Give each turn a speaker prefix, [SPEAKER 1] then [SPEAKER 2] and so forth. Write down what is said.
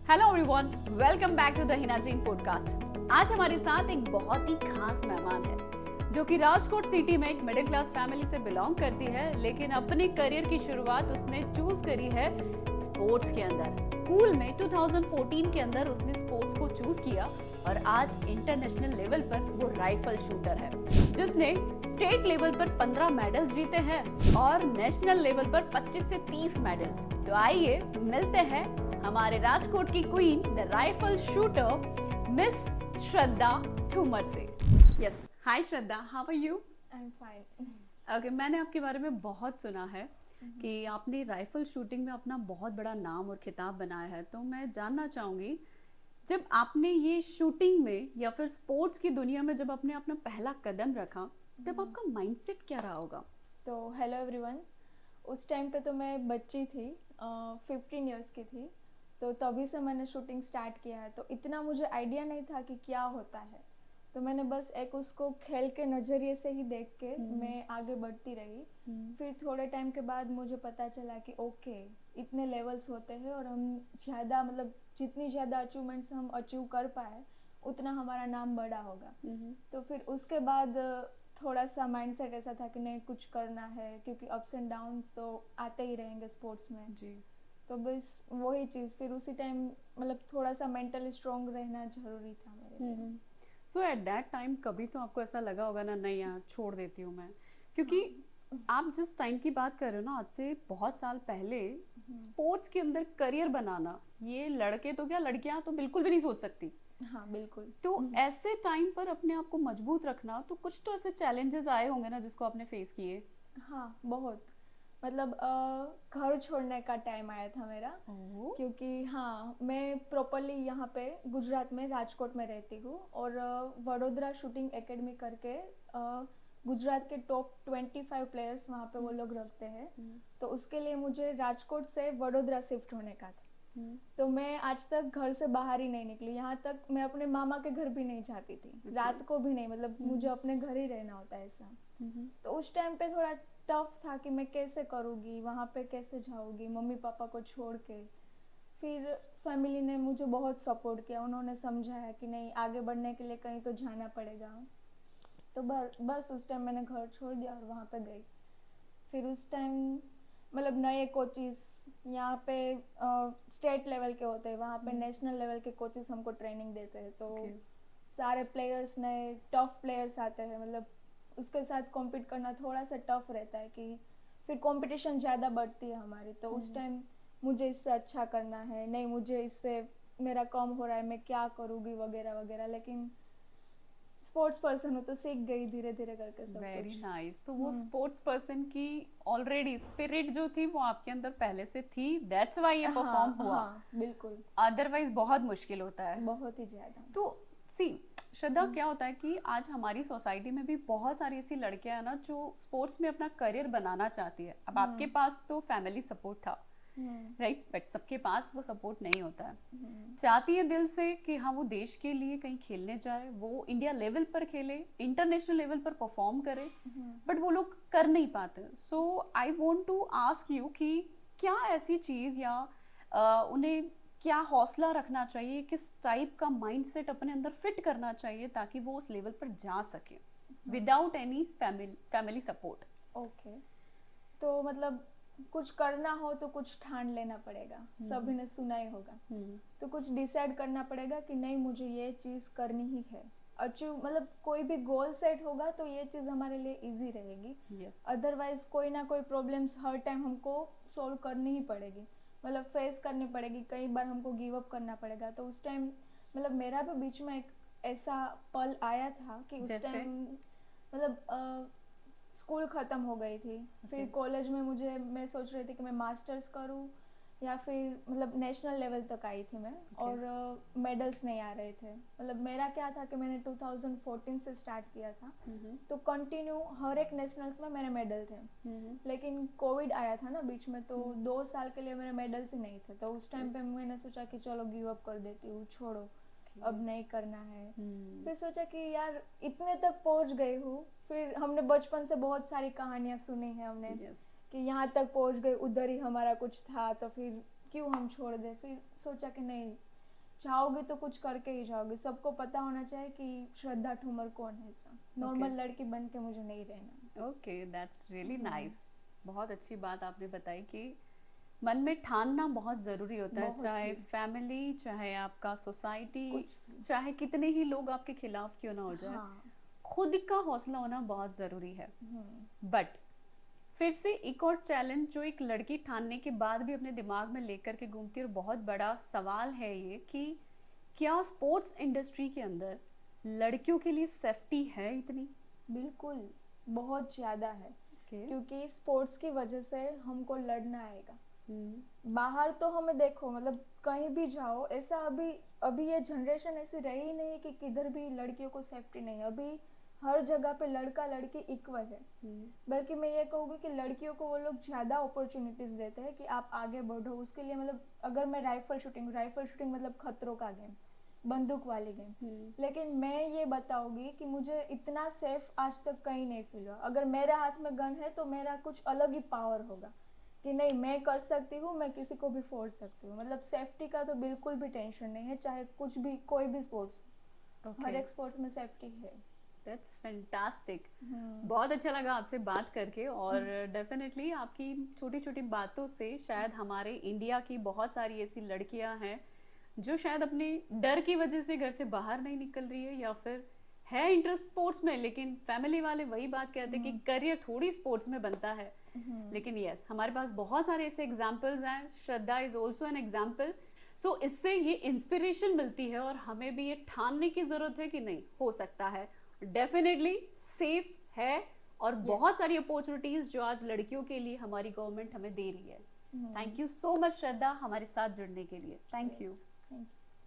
[SPEAKER 1] Hello everyone, welcome back to the Hina Jain podcast. आज हमारे साथ एक बहुत ही खास मेहमान है जो कि राजकोट सिटी में एक मिडिल क्लास फैमिली से बिलोंग करती है, लेकिन अपने करियर की शुरुआत उसने चूज करी है स्पोर्ट्स के अंदर। स्कूल में 2014 के अंदर उसने स्पोर्ट्स को चूज किया और आज इंटरनेशनल लेवल पर वो राइफल शूटर है, जिसने स्टेट लेवल पर 15 मेडल्स जीते हैं और नेशनल लेवल पर 25 से 30 मेडल्स। तो आइए मिलते हैं हमारे राजकोट की queen, the rifle shooter, miss Shraddha Thumar से। Yes, hi Shraddha, how are you?
[SPEAKER 2] I am fine.
[SPEAKER 1] Okay, मैंने आपके बारे में बहुत सुना है कि आपने राइफल शूटिंग में अपना बहुत बड़ा नाम और खिताब बनाया है। तो मैं जानना चाहूँगी, जब आपने ये शूटिंग में या फिर स्पोर्ट्स की दुनिया में जब आपने अपना पहला कदम रखा, तब आपका माइंडसेट क्या रहा होगा?
[SPEAKER 2] तो हेलो एवरीवन, उस टाइम पे तो मैं बच्ची थी, 15 इयर्स की थी, तो तभी से मैंने शूटिंग स्टार्ट किया है। तो इतना मुझे आइडिया नहीं था कि क्या होता है, तो मैंने बस एक उसको खेल के नज़रिए से ही देख के मैं आगे बढ़ती रही। फिर थोड़े टाइम के बाद मुझे पता चला कि ओके, इतने लेवल्स होते हैं और हम ज़्यादा जितनी ज़्यादा अचीवमेंट्स हम अचीव कर पाए उतना हमारा नाम बड़ा होगा। तो फिर उसके बाद थोड़ा सा माइंडसेट ऐसा था कि नहीं, कुछ करना है, क्योंकि अप्स एंड डाउन्स तो आते ही रहेंगे स्पोर्ट्स में
[SPEAKER 1] जी।
[SPEAKER 2] तो बस वही चीज़, फिर उसी टाइम थोड़ा सा मेंटली स्ट्रॉन्ग रहना ज़रूरी था मेरे लिए।
[SPEAKER 1] सो एट दैट टाइम कभी तो आपको ऐसा लगा होगा ना, नहीं यार छोड़ देती हूँ मैं, क्योंकि आप जिस टाइम की बात कर रहे हो ना, आज से बहुत साल पहले स्पोर्ट्स के अंदर करियर बनाना, ये लड़के तो क्या लड़कियां तो बिल्कुल भी नहीं सोच सकती।
[SPEAKER 2] हाँ बिल्कुल।
[SPEAKER 1] तो ऐसे टाइम पर अपने आप को मजबूत रखना, तो कुछ तो ऐसे चैलेंजेस आए होंगे ना जिसको आपने फेस किए।
[SPEAKER 2] हाँ बहुत, घर छोड़ने का टाइम आया था मेरा, क्योंकि हाँ मैं प्रॉपरली यहाँ पे गुजरात में राजकोट में रहती हूँ और वडोदरा शूटिंग एकेडमी करके गुजरात के टॉप 25 प्लेयर्स वहाँ पे वो लोग रखते हैं। तो उसके लिए मुझे राजकोट से वडोदरा शिफ्ट होने का था। तो मैं आज तक घर से बाहर ही नहीं निकली, यहाँ तक मैं अपने मामा के घर भी नहीं जाती थी, रात को भी नहीं, मुझे अपने घर ही रहना होता है ऐसा। तो उस टाइम पे थोड़ा टफ था कि मैं कैसे करूँगी, वहाँ पे कैसे जाऊँगी मम्मी पापा को छोड़ के। फिर फैमिली ने मुझे बहुत सपोर्ट किया, उन्होंने समझाया कि नहीं, आगे बढ़ने के लिए कहीं तो जाना पड़ेगा। तो बस उस टाइम मैंने घर छोड़ दिया और वहाँ पे गई। फिर उस टाइम नए कोचेस यहाँ पे स्टेट लेवल के होते हैं, वहाँ पे नेशनल लेवल के कोचेस हमको ट्रेनिंग देते हैं। तो सारे प्लेयर्स नए टफ प्लेयर्स आते हैं, उसके साथ कॉम्पीट करना थोड़ा सा टफ रहता है कि फिर कंपटीशन ज़्यादा बढ़ती है हमारी। तो उस टाइम मुझे इससे अच्छा करना है, नहीं मुझे इससे मेरा कम हो रहा है, मैं क्या करूँगी वगैरह वगैरह। लेकिन स्पोर्ट्स पर्सन हो तो सीख गई धीरे धीरे करके सब।
[SPEAKER 1] Very nice. तो वो स्पोर्ट्स पर्सन की ऑलरेडी स्पिरिट जो थी वो आपके अंदर पहले से थी, दैट्स व्हाई ये परफॉर्म हुआ।
[SPEAKER 2] हाँ बिल्कुल,
[SPEAKER 1] अदरवाइज बहुत मुश्किल होता है,
[SPEAKER 2] बहुत ही ज्यादा।
[SPEAKER 1] तो सी श्रद्धा, क्या होता है कि आज हमारी सोसाइटी में भी बहुत सारी ऐसी लड़कियां हैं ना जो स्पोर्ट्स में अपना करियर बनाना चाहती है। अब आपके पास तो फैमिली सपोर्ट था, राइट, बट सबके पास वो सपोर्ट नहीं होता है। चाहती है दिल से कि हाँ वो देश के लिए कहीं खेलने जाए, वो इंडिया लेवल पर खेले, इंटरनेशनल लेवल पर परफॉर्म करे, बट वो लोग कर नहीं पाते। So I want to ask you कि क्या ऐसी चीज या उन्हें क्या हौसला रखना चाहिए, किस टाइप का माइंडसेट अपने अंदर फिट करना चाहिए ताकि वो उस लेवल पर जा सके without any family support?
[SPEAKER 2] Okay, तो कुछ करना हो तो कुछ ठान लेना पड़ेगा। सभी ने सुना ही होगा। तो कुछ डिसाइड करना पड़ेगा कि नहीं, मुझे ये चीज़ करनी ही है। अचीव कोई भी गोल सेट होगा तो ये चीज़ हमारे लिए इजी रहेगी। अदरवाइज कोई ना कोई प्रॉब्लम्स हर टाइम हमको सॉल्व करनी ही पड़ेगी, फेस करनी पड़ेगी। कई बार हमको गिव अप करना पड़ेगा। तो उस टाइम मेरा भी बीच में एक ऐसा पल आया था कि उस टाइम स्कूल ख़त्म हो गई थी। फिर कॉलेज में मैं सोच रही थी कि मैं मास्टर्स करूँ या फिर नेशनल लेवल तक आई थी मैं। और मेडल्स नहीं आ रहे थे। मेरा क्या था कि मैंने 2014 से स्टार्ट किया था, तो कंटिन्यू हर एक नेशनल्स में मेरे मेडल थे। लेकिन कोविड आया था ना बीच में, तो 2 साल के लिए मेरे मेडल्स ही नहीं थे। तो उस टाइम पे मैंने सोचा कि चलो गिव अप कर देती हूँ, छोड़ो अब नहीं करना है। फिर सोचा कि यार इतने तक पहुंच गई हूँ। फिर हमने बचपन से बहुत सारी कहानियां सुनी है हमने, कि यहाँ तक पहुंच गए, उधर ही हमारा कुछ था, तो फिर क्यों हम छोड़ दे। फिर सोचा कि नहीं, जाओगे तो कुछ करके ही जाओगे, सबको पता होना चाहिए कि श्रद्धा ठुमर कौन है। ऐसा नॉर्मल लड़की बन के मुझे नहीं रहना।
[SPEAKER 1] Okay, that's really nice. बहुत अच्छी बात आपने बताई कि मन में ठानना बहुत ज़रूरी होता है, चाहे फैमिली, चाहे आपका सोसाइटी, चाहे कितने ही लोग आपके खिलाफ क्यों ना हो जाए, खुद का हौसला होना बहुत ज़रूरी है। बट फिर से एक और चैलेंज जो एक लड़की ठानने के बाद भी अपने दिमाग में लेकर के घूमती है, और बहुत बड़ा सवाल है ये कि क्या स्पोर्ट्स इंडस्ट्री के अंदर लड़कियों के लिए सेफ्टी है इतनी?
[SPEAKER 2] बिल्कुल, बहुत ज़्यादा है। क्योंकि स्पोर्ट्स की वजह से हमको लड़ना आएगा। बाहर तो हमें देखो, मतलब कहीं भी जाओ, ऐसा अभी ये जनरेशन ऐसी रही नहीं कि किधर भी लड़कियों को सेफ्टी नहीं है। अभी हर जगह पे लड़का लड़की इक्वल है। बल्कि मैं ये कहूँगी कि लड़कियों को वो लोग ज़्यादा अपॉर्चुनिटीज देते हैं कि आप आगे बढ़ो। उसके लिए मतलब अगर मैं राइफल शूटिंग मतलब खतरों का गेम, बंदूक वाली गेम, लेकिन मैं ये बताऊंगी कि मुझे इतना सेफ आज तक कहीं नहीं फील हुआ। अगर मेरे हाथ में गन है तो मेरा कुछ अलग ही पावर होगा कि नहीं, मैं कर सकती हूँ, मैं किसी को भी फोड़ सकती हूँ। मतलब सेफ्टी का तो बिल्कुल भी टेंशन नहीं है, चाहे कुछ भी, कोई भी स्पोर्ट्स, हर एक स्पोर्ट्स में सेफ्टी है।
[SPEAKER 1] That's fantastic. बहुत अच्छा लगा आपसे बात करके, और डेफिनेटली आपकी छोटी छोटी बातों से शायद हमारे इंडिया की बहुत सारी ऐसी लड़कियां हैं जो शायद अपने डर की वजह से घर से बाहर नहीं निकल रही है, या फिर है इंटरेस्ट स्पोर्ट्स में, लेकिन फैमिली वाले वही बात कहते हैं कि करियर थोड़ी स्पोर्ट्स में बनता है। लेकिन यस, हमारे पास बहुत सारे ऐसे एग्जाम्पल्स हैं। श्रद्धा इज ऑल्सो एन एग्जाम्पल। सो इससे ये इंस्पिरेशन मिलती है, और हमें भी ये ठानने की जरूरत है कि नहीं, हो सकता है, डेफिनेटली सेफ है, और बहुत सारी अपॉर्चुनिटीज जो आज लड़कियों के लिए हमारी गवर्नमेंट हमें दे रही है। थैंक यू सो मच श्रद्धा, हमारे साथ जुड़ने के लिए। Thank you.